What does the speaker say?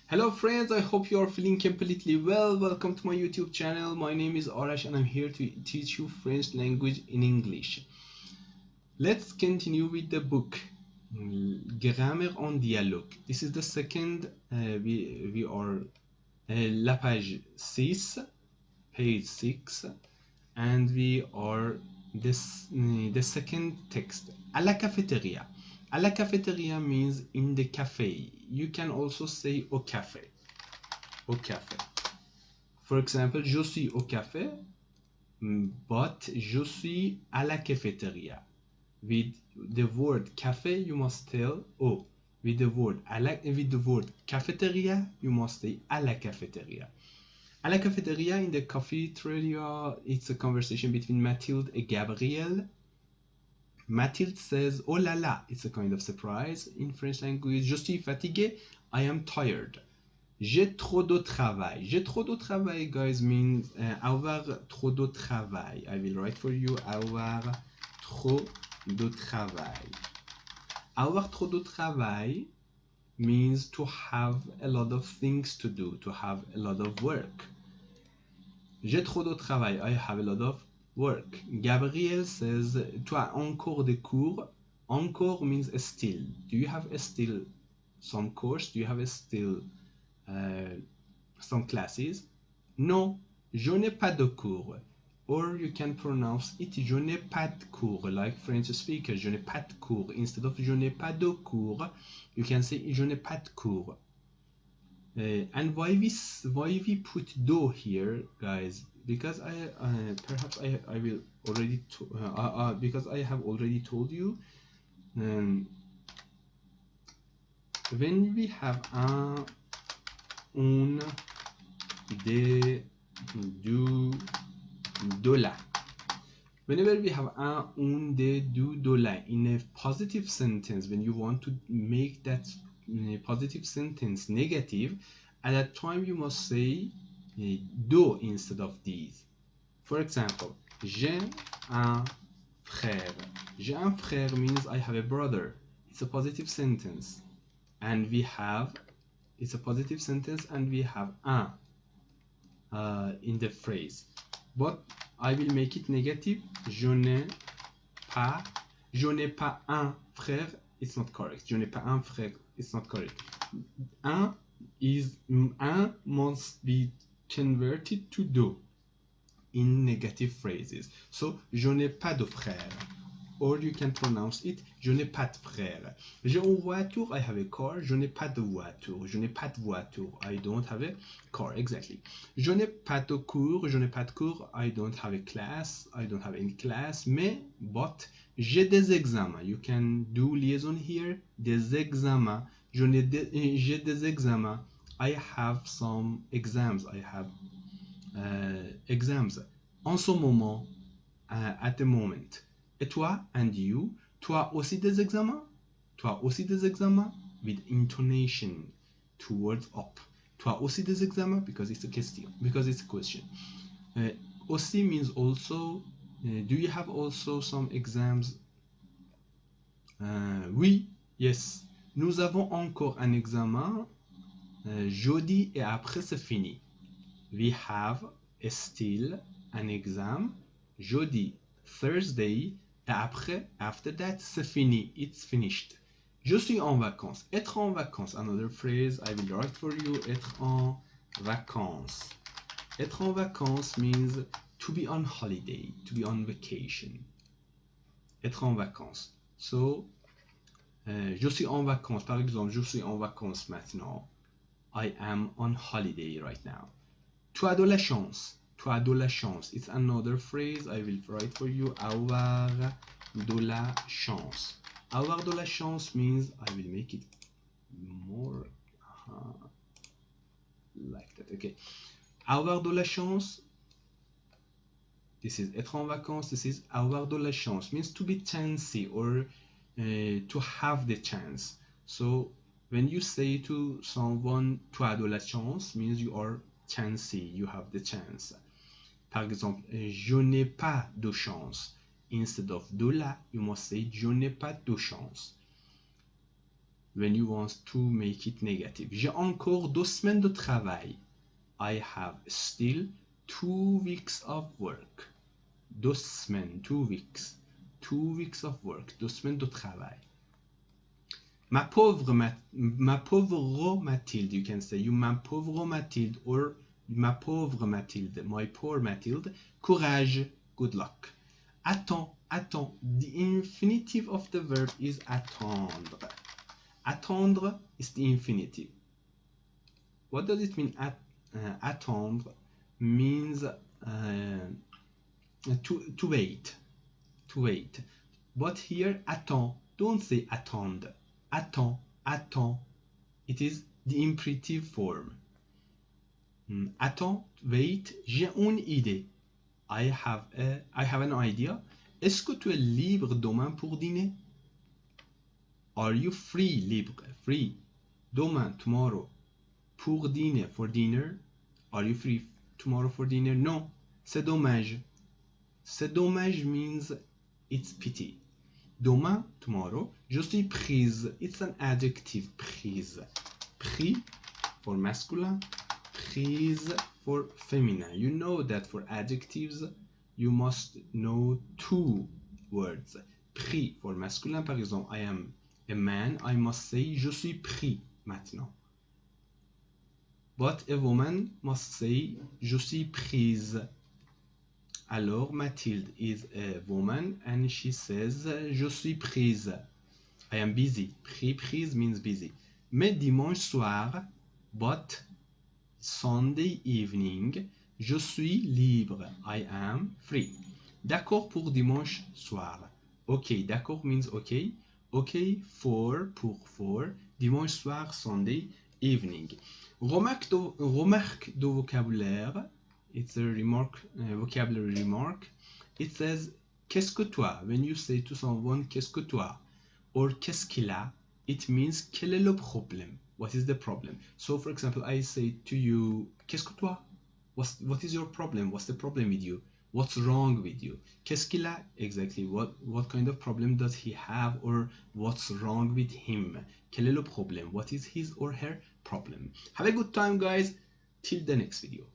Hello friends, I hope you are feeling completely well. Welcome to my YouTube channel. My name is Arash and I'm here to teach you French language in English. Let's continue with the book Grammaire en dialogue. This is the second, we are la page 6, page 6, and we are the second text. À la cafétéria. À la cafétéria means in the cafe. You can also say au café. Au café. For example, je suis au café, but je suis à la cafétéria. With the word café, you must tell au. With the word cafeteria, you must say à la cafétéria. À la cafétéria, in the cafeteria, it's a conversation between Mathilde and Gabriel. Mathilde says, oh là là, it's a kind of surprise in French language. Je suis fatigué, I am tired. J'ai trop de travail. J'ai trop de travail, guys, means avoir trop de travail. I will write for you, avoir trop de travail. Avoir trop de travail means to have a lot of things to do, to have a lot of work. J'ai trop de travail, I have a lot of work. Gabriel says, tu as encore des cours. Encore means still. Do you have still some course? Do you have still some classes? Non, je n'ai pas de cours. Or you can pronounce it, je n'ai pas de cours, like French speakers, je n'ai pas de cours. Instead of je n'ai pas de cours, you can say je n'ai pas de cours. And why we put do here, guys? Because perhaps I will already because I have already told you, when we have un, des, du, de la. Whenever we have un, des, du, de la in a positive sentence, when you want to make that positive sentence negative, at that time you must say do instead of these. For example, j'ai un frère. J'ai un frère means I have a brother. It's a positive sentence. And we have, it's a positive sentence and we have un in the phrase. But I will make it negative. Je n'ai pas un frère. It's not correct. Je n'ai pas un frère. It's not correct. Un must be converted to do in negative phrases. So, je n'ai pas de frère. Or you can pronounce it, je n'ai pas de frère. J'ai une voiture, I have a car. Je n'ai pas de voiture. Je n'ai pas de voiture. I don't have a car, exactly. Je n'ai pas de cours. Je n'ai pas de cours. I don't have a class. I don't have any class. Mais, but, j'ai des examens. You can do liaison here. Des examens. J'ai des examens. I have some exams. I have exams. En ce moment, at the moment. Et toi, and you, tu as aussi des examens? Tu as aussi des examens? With intonation towards up. Tu as aussi des examens? Because it's a question. Because it's a question. Aussi means also. Do you have also some exams? Oui, yes. Nous avons encore un examen jeudi et après c'est fini. We have still an exam jeudi, Thursday, et après, after that, c'est fini. It's finished. Je suis en vacances. Être en vacances. Another phrase I will write for you. Être en vacances. Être en vacances means to be on holiday, to be on vacation. Être en vacances. So, je suis en vacances. Par exemple, je suis en vacances maintenant. I am on holiday right now. Tu as de la chance. Tu as de la chance. It's another phrase I will write for you. Avoir de la chance. Avoir de la chance means I will make it more like that. Okay. Avoir de la chance. This is être en vacances. This is avoir de la chance. Means to be chancy or to have the chance. So when you say to someone tu as de la chance, means you are chancy, you have the chance. Par exemple, je n'ai pas de chance. Instead of de la, you must say je n'ai pas de chance. when you want to make it negative. J'ai encore 2 semaines de travail. I have still 2 weeks of work. 2 semaines, 2 weeks. 2 weeks of work. 2 semaines de travail. Ma pauvre Mathilde, you can say. You, ma pauvre Mathilde, or ma pauvre Mathilde, my poor Mathilde. Courage, good luck. Attends, attends. The infinitive of the verb is attendre. Attendre is the infinitive. What does it mean? Attendre means to wait. To wait. But here, attends. Don't say attendre. Attends, attends. It is the imperative form. Attends, wait. J'ai une idée. I have an idea. Est-ce que tu es libre demain pour dîner? Are you free? Libre, free. Demain, tomorrow. Pour dîner, for dinner. Are you free tomorrow for dinner? Non, c'est dommage. C'est dommage means it's pity. Demain, tomorrow. Je suis prise. It's an adjective, prise. Pris for masculine. Prise for feminine. You know that for adjectives, you must know 2 words. Pris for masculine, par exemple, I am a man, I must say je suis pris maintenant. But a woman must say je suis prise. Alors Mathilde is a woman and she says je suis prise. I am busy. Prise means busy. Mais dimanche soir, but Sunday evening, je suis libre. I am free. D'accord pour dimanche soir. Ok, d'accord means ok. Ok for pour dimanche soir, Sunday evening. Remarque de vocabulaire. It's a remark, vocabulary remark. It says qu'est-ce que toi? When you say to someone qu'est-ce que toi? Or qu'est-ce qu'il a? It means quel est le problème? What is the problem? So for example, I say to you qu'est-ce que toi? What is your problem? What's the problem with you? What's wrong with you? Qu'est-ce qu'il a? Exactly. What kind of problem does he have, or what's wrong with him? Quel est le problème? What is his or her problem? Have a good time, guys. Till the next video.